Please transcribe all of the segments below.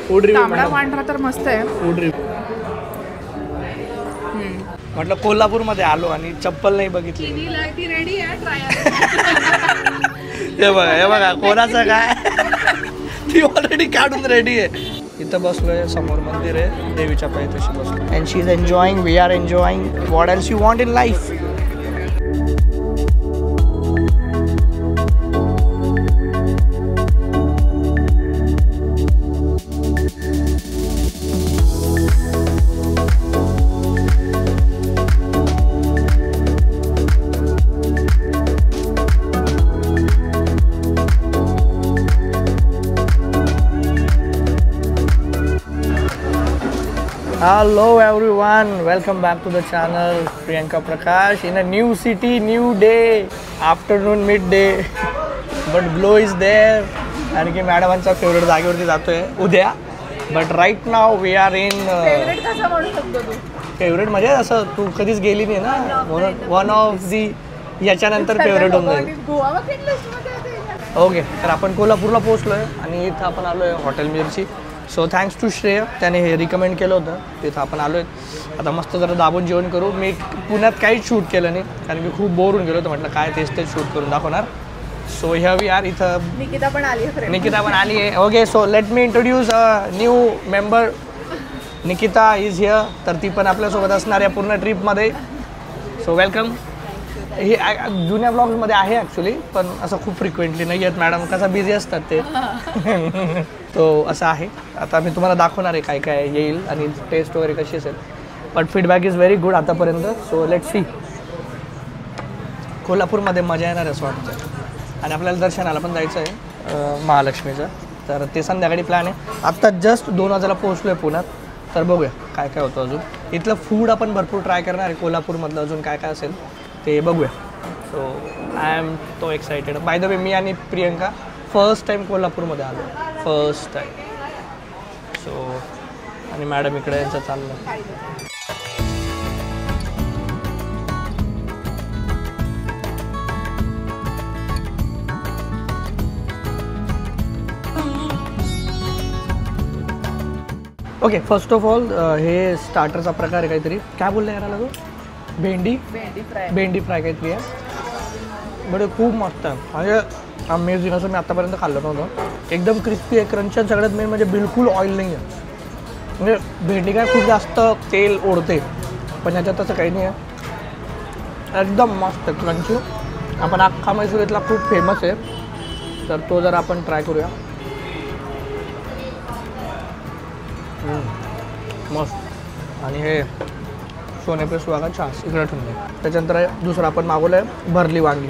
Food review तांबडा पांढरा तर मस्त आहे. फूड रिव्ह्यू म्हटलं कोल्हापूरमध्ये आलो आणि चप्पल नाही बघितली. रेडी आहे ट्रायल. हे बघा कोणाचं काय ती ऑलरेडी काढून रेडी आहे. इथं बसलोय, समोर मंदिर आहे, देवीच्या पायथ्याशी बसलो. And she is enjoying, we are enjoying. What else you want in life? Hello everyone, welcome back to the channel. Priyanka Prakash in a new city, new day, afternoon, midday, but glow is there. आणि की मॅडमांच्या favourite जागेवरती जातोय उद्या. But right now we are in. Favourite कसं म्हणू शकतो तू? Favourite म्हणजे असं तू कधीच गेली नाही ना, वन ऑफ दी याच्यानंतर फेवरेट होऊन जाईल. गोवा बकेट लिस्टमध्ये आहे. ओके, तर आपण कोल्हापूरला पोहोचलोय आणि इथं आपण आलोय हॉटेल मिरची. सो थँक्स टू श्रेय, त्याने हे रिकमेंड केलं होतं. तिथं आपण आलो आहे. आता मस्त जरा दाबून जेवण करू. मी पुण्यात काहीच शूट केलं नाही कारण मी खूप बोर होऊन गेलो होतो. म्हटलं काय तेच शूट करून दाखवणार. सो ह्या वी आर. इथं निकिता पण आली आहे. निकिता पण आली आहे. Okay, so let me introduce a new member. Nikita is here. तर ती पण आपल्यासोबत असणार या पूर्ण ट्रिपमध्ये. So welcome. हे जुन्या ब्लॉग्समध्ये आहे ॲक्च्युली, पण असं खूप फ्रिक्वेंटली नाही आहेत. मॅडम कसा बिझी असतात ते. तो असं आहे. आता मी तुम्हाला दाखवणार आहे काय काय येईल आणि टेस्ट वगैरे कशी असेल. But feedback is very good आतापर्यंत. So let see. कोल्हापूरमध्ये मजा येणार आहे असं वाटतं. आणि आपल्याला दर्शनाला पण जायचं आहे महालक्ष्मीचं. तर ते संध्याकाळी प्लॅन आहे. आत्ता जस्ट 2 वाजेला पोहोचलो आहे पुण्यात. तर बघूया काय काय होतं अजून. इथलं फूड आपण भरपूर ट्राय करणार आहे. कोल्हापूरमधलं अजून काय काय असेल ते बघूया. सो आय एम तो एक्सायटेड. बाय द वे, मी आणि प्रियंका फर्स्ट टाईम कोल्हापूरमध्ये आलो. First time. सो आणि मॅडम इकडे यांचं चाललं. ओके, फर्स्ट ऑफ ऑल हे स्टार्टरचा प्रकार आहे काहीतरी. काय बोललं याला तो? भेंडी फ्राय काहीतरी आहे. बट खूप मस्त आहे. म्हणजे अमेझिंग. असं मी आतापर्यंत खाल्लं नव्हतं. एकदम क्रिस्पी आहे, क्रंची. सगळ्यात मेन म्हणजे बिलकुल ऑइल नाही आहे. म्हणजे भेंडी काय खूप जास्त तेल ओढते, पण ह्याच्यात तसं काही नाही आहे. एकदम मस्त क्रंची. आपण अख्खा मैसूर इथला खूप फेमस आहे, तर तो जर आपण ट्राय करूया. मस्त. आणि हे सोने पे सुहागा छास इकडे ठेवून द्या. त्याच्यानंतर दुसरं आपण मागवलं आहे भरली वांगी,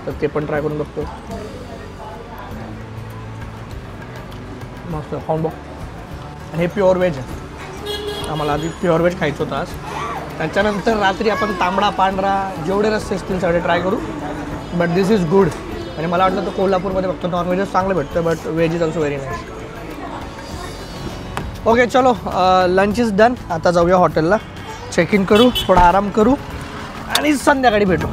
तर ते पण ट्राय करून बघतो. मस्त खाऊन बघ. हे प्युअर व्हेज आहे. आम्हाला आधी प्युअर व्हेज खायचं होतं आज. त्याच्यानंतर रात्री आपण तांबडा पांढरा जेवढे रस्ते असतील सगळे ट्राय करू. But this is good. आणि मला वाटलं तर कोल्हापूरमध्ये फक्त नॉनव्हेजच चांगलं भेटतं, but veg is also very nice. Okay, चलो लंच इज डन. आता जाऊया हॉटेलला, चेक इन करू, थोडा आराम करू आणि संध्याकाळी भेटू.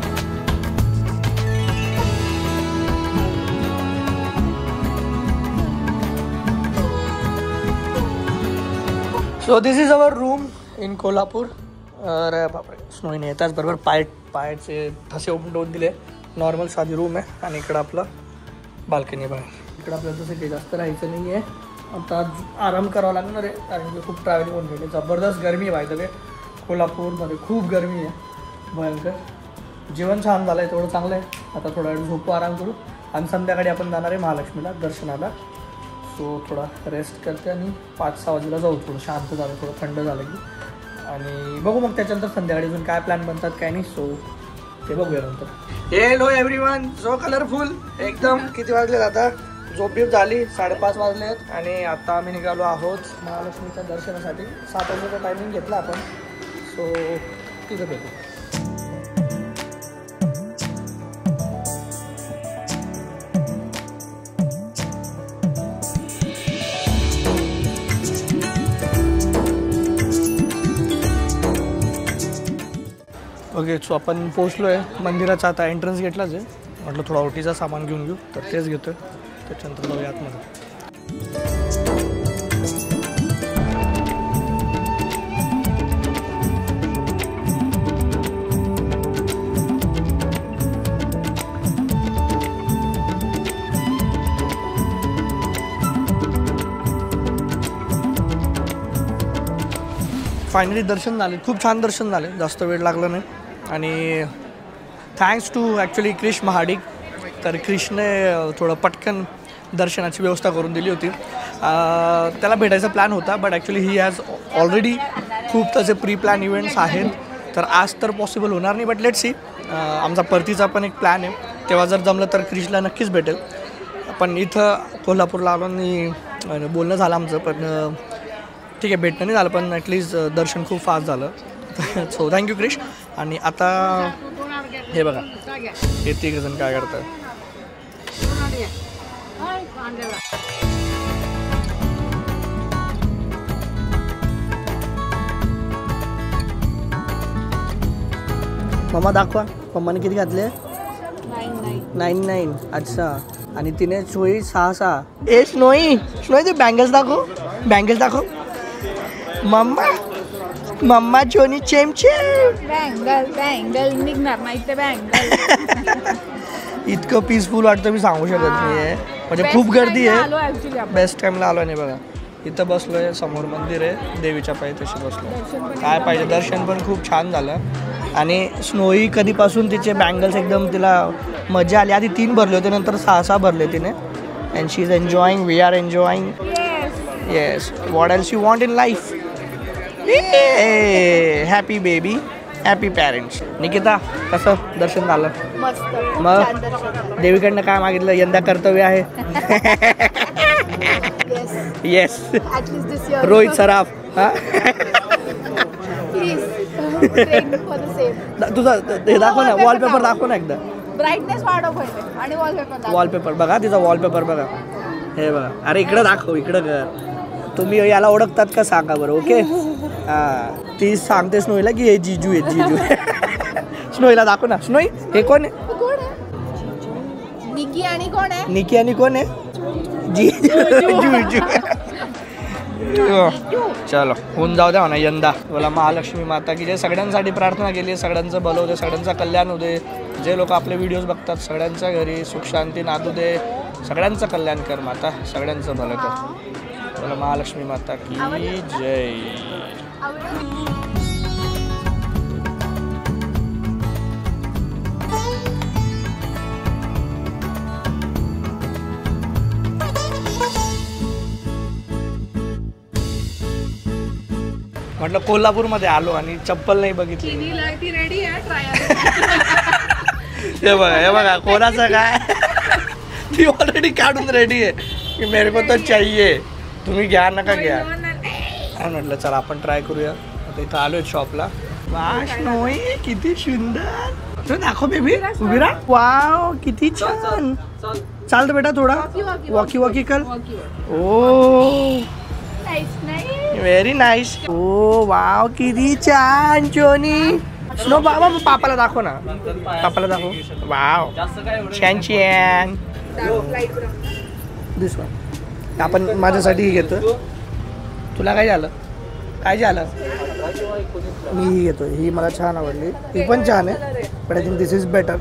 So this is our room in Kolhapur. अरे बापरे, स्नोई नाही. त्याचबरोबर पायाचे ठसे उमटवून दिले. नॉर्मल साधी रूम आहे. आणि इकडं आपलं बाल्कनी बाहेर. इकडं आपल्याला तसं काही जास्त राहायचं नाही आहे. आता आराम करावा लागणार आहे कारण की खूप ट्रॅव्हलिंग होऊन गेली. जबरदस्त गरमी आहे. बाय द वे कोल्हापूरमध्ये खूप गरमी आहे, भयंकर. जेवण छान झालं आहे, तेवढं चांगलं आहे. आता थोडा वेळ झोपू, आराम करू. आणि संध्याकाळी आपण जाणार आहे महालक्ष्मीला दर्शनाला. सो थोडा रेस्ट करते आणि 5-6 वाजेला जाऊ. थोडं शांत झालं, थोडं थंड झालं की. आणि बघू मग त्याच्यानंतर संध्याकाळी अजून काय प्लॅन बनतात काय नाही. सो ते बघूया नंतर. हेलो एव्हरीवन, सो कलरफुल एकदम. किती वाजलेत आता? झोप बीप झाली, 5:30 वाजले आहेत. आणि आता आम्ही निघालो आहोत महालक्ष्मीच्या दर्शनासाठी. 7 वाजेचा टायमिंग घेतला आपण. सो तिथं भेटू. ओके, सो आपण पोचलो आहे मंदिराचा. आता एंट्रन्स गेटलाच आहे. म्हटलं थोडा ओटीचा सामान घेऊन घेऊ, तर तेच घेतो. त्याच्यानंतर जाऊया आतमध्ये. फायनली दर्शन झाले, खूप छान दर्शन झाले, जास्त वेळ लागला नाही. आणि thanks to actually Krish Mahadik. तर क्रिशने थोडं पटकन दर्शनाची व्यवस्था करून दिली होती. त्याला भेटायचा प्लॅन होता, but actually he has already खूप तसे प्री प्लॅन इव्हेंट्स आहेत, तर आज तर पॉसिबल होणार नाही. बट लेट सी, आमचा परतीचा पण एक प्लॅन आहे, तेव्हा जर जमलं तर क्रिशला नक्कीच भेटेल. पण इथं कोल्हापूरला आलो आणि बोलणं झालं आमचं, पण ठीक आहे भेटणं नाही झालं, पण ॲटलिस्ट दर्शन खूप फास्ट झालं. So thank you Krish. आणि आता हे बघा हे तिघजण काय करतात. मम्मा दाखवा, मम्माने किती घातले? 9. अच्छा. आणि तिने सोयी 6. ए स्नोई ते बँगल्स दाखव, बँगल्स दाखव. मम्मा चोनी चेमचे बँगल निघणार नाही ते बँगल. इतकं पीसफुल वाटतं मी सांगू शकत नाही आहे. म्हणजे खूप गर्दी आहे. बेस्ट टाईमला आलो नाही बघा. इथं बसलोय, समोर मंदिर आहे, देवीच्या पायथ्याशी बसलो. काय पाहिजे, दर्शन पण खूप छान झालं. आणि स्नोई कधीपासून तिचे बँगल्स एकदम तिला मजा आली. आधी 3 भरले होते, नंतर 6 भरले तिने. And she is enjoying, we are enjoying. Yes, what else you want in life. Happy baby, happy parents. Nikita कसं दर्शन झालं? मस्त. मग देवीकडनं काय मागितलं? यंदा कर्तव्य आहे. येस. रोहित सराफ. हा तुझा हे दाखव ना, वॉलपेपर दाखव ना एकदा. ब्राईटनेस वाढव पहिले आणि वॉलपेपर. वॉलपेपर बघा, तिचा वॉलपेपर बघा. हे बघा. अरे इकडं दाखव, इकडं कर. तुम्ही याला ओळखतात का सांगा बरं. ओके. हां, ती सांगते स्नोईला की हे जीजू आहे, जीजू. स्नोईला दाखव ना. स्नोई हे कोण आहे? निकी आणि कोण आहे? निकी आणि कोण आहे? जीजू. चलो होऊन जाऊ द्या म्हणा यंदा. बोला महालक्ष्मी माता की जे सगळ्यांसाठी प्रार्थना केली आहे, सगळ्यांचं भलं होते, सगळ्यांचं कल्याण होते. जे लोक आपले व्हिडिओज बघतात सगळ्यांच्या घरी सुख शांती नांदू दे. सगळ्यांचं कल्याण कर माता, सगळ्यांचं भलं कर. बोला महालक्ष्मी माता की जय. म्हटलं कोल्हापूरमध्ये आलो आणि चप्पल नाही बघितली. ती रेडी आहे ट्रायल. हे बघा कोणाचं काय. ती ऑलरेडी काढून रेडी आहे की मेरे को तो चाहिए, तुम्ही घ्या नका घ्या. म्हटलं चला आपण ट्राय करूया. आता इथं आलोय शॉपला. वाह किती सुंदर. दाखव बेबी, उभी राहा. वाव किती छान. चालतं बेटा थोडा वॉकी वॉकी कर. ओ व्हेरी नाईस. ओ वाव किती छान चोनी. स्नो बाबा पापाला दाखव ना, पापाला दाखव. वाव छान छान. दिस वन आपण माझ्यासाठी घेतो. तुला काय झालं? काय झालं? मी ही घेतो. ही मला छान आवडली. ही पण छान आहे, but I think this is better.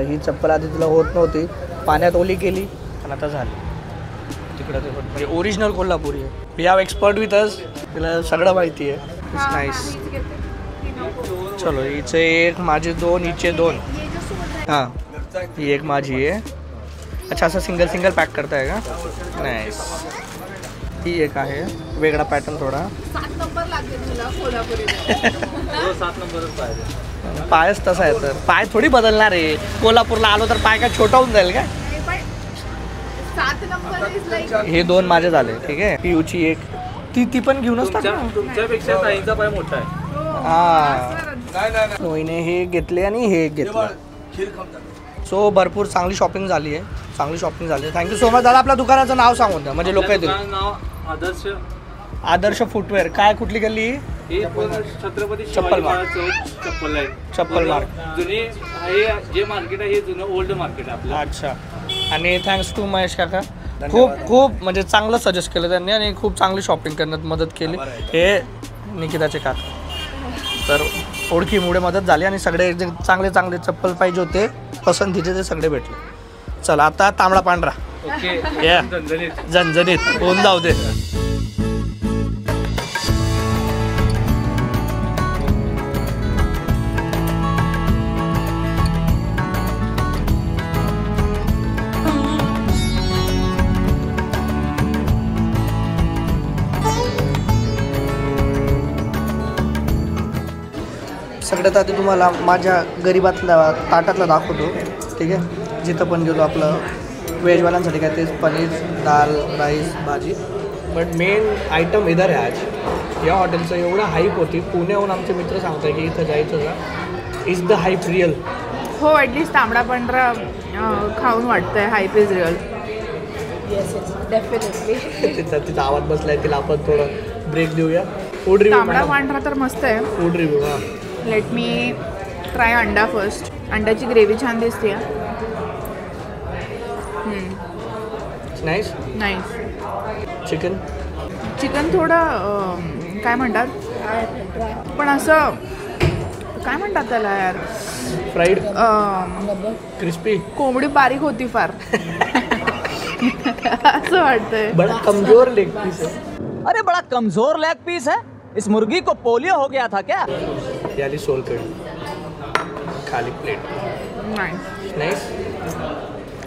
ही चप्पल आधी तुला होत नव्हती, पाण्यात ओली केली आणि आता झाली. तिकडं ते म्हणजे ओरिजिनल कोल्हापुरी आहे. We have expert with us, तिला सगळं माहिती आहे. It's nice. चलो हिचे 1, माझे 2, हिचे 2. हां ही 1 माझी आहे. अच्छा असं सिंगल पॅक करताय का? नाईस. ही 1 आहे, वेगळा पॅटर्न थोडा. 7 नंबर लागेल तुला कोल्हापुरी. 7 नंबरच पाहिजे. पायच तसा आहे तर पाय थोडी बदलणार आहे. कोल्हापूरला आलो तर पाय काय छोटा होऊन जाईल का? 7 नंबर इज लाईक. हे 2 माझे झाले. ठीक आहे. पियूची 1 ती पण घेऊनच टाक. तुमच्यापेक्षा ताईंचा पाय मोठा आहे. हां नोईने हे घेतले आणि हे घेतलं. सो भरपूर चांगली शॉपिंग झाली आहे, चांगली शॉपिंग झाली. Thank you so much. दादा आपल्या दुकानाचं नाव सांगून द्या म्हणजे लोक येतील. नाव आदर्श फुटवेअर. काय कुठली गल्ली? छत्रपती चप्पल मार्क. चप्पल आहे. चप्पल मार्क जुनी हे जे मार्केट आहे हे जुनं ओल्ड मार्केट आहे आपलं. अच्छा. आणि थँक्स टू महेश काका. खूप म्हणजे चांगलं सजेस्ट केलं त्यांनी आणि खूप चांगली शॉपिंग करण्यात मदत केली. हे निकिताचे काका. तर ओळखीमुळे मदत झाली आणि सगळे जे चांगले चप्पल पाहिजे होते पसंतीचे ते सगळे भेटले. चला आता तांबडा पांढरा. ओके. झणझणीत होऊन जाऊ दे. सगळ्यात आधी तुम्हाला माझ्या गरीबातल्या ताटातला दाखवतो, ठीक आहे. जिथं पण गेलो आपलं व्हेजवाल्यांसाठी काय तेच पनीर, दाल, राईस, भाजी. बट मेन आयटम इधर आहे आज. या हॉटेलचं एवढं हाईप होती, पुण्याहून आमचे मित्र सांगताय की इथं जायचं का. Is the hype real? हो, ॲटलिस्ट तांबडा पांढरा खाऊन वाटतंय hype is real. Yes yes definitely. तिचा आवाज बसलाय, तिला आपण थोडं ब्रेक देऊया. Food review. तांबडा पांढरा तर मस्त आहे. Food review. हां, लेट मी ट्राय अंडा फर्स्ट. अंड्याची ग्रेव्ही छान दिसते. नाईस. नाईस. चिकन थोडं काय म्हणतात, पण असं काय म्हणतात त्याला यार, फ्राईड, क्रिस्पी. कोंबडी बारीक होती फार. असं वाटतंय. बड़ा कमजोर लेग पीस है. अरे बड़ा कमजोर लेग पीस है, इस मुर्गी को पोलियो हो गया था क्या? याली सोल कड़ी खाली प्लेट. नाईस.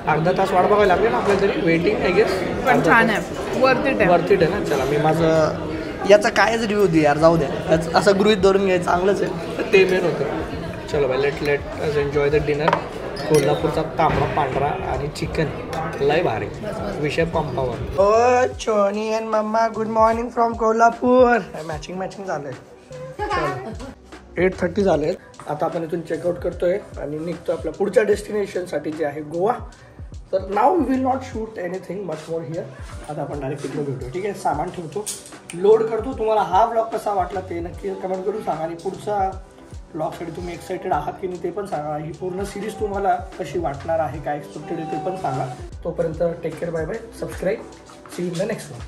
अर्धा तास वाट बघायला लागले ना आपल्याला तरी. Waiting I guess. पण छान आहे, वर्थ इट आहे ना. चला मी माझं याचा कायच रिव्ह्यू दे यार, जाऊ द्या. असं गृहीत धरून घ्यायचं चांगलंच आहे, ते मेन होतं. चलो bye, let us enjoy the dinner. कोल्हापूरचा तांबडा पांढरा आणि चिकन लय भारी. विषय पंपावर. ओ Choni and mamma, good morning from Kolhapur. Matching झालंय. 8:30 झाले. आता आपण इथून चेकआउट करतोय आणि निघतो आपल्या पुढच्या डेस्टिनेशनसाठी जे आहे गोवा. तर नाव we will not shoot anything much more here. आता आपण डायरेक्ट तिकडे भेटू, ठीक आहे. सामान ठेवतो, लोड करतो. तुम्हाला हा ब्लॉग कसा वाटला ते नक्की कमेंट करून सांगा. आणि पुढचा ब्लॉगसाठी तुम्ही एक्सायटेड आहात की नाही ते पण सांगा. ही पूर्ण सिरीज तुम्हाला कशी वाटणार आहे, काय एक्सपेक्टेड आहे ते पण सांगा. तोपर्यंत take care, bye bye, subscribe, see in the next one,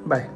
bye.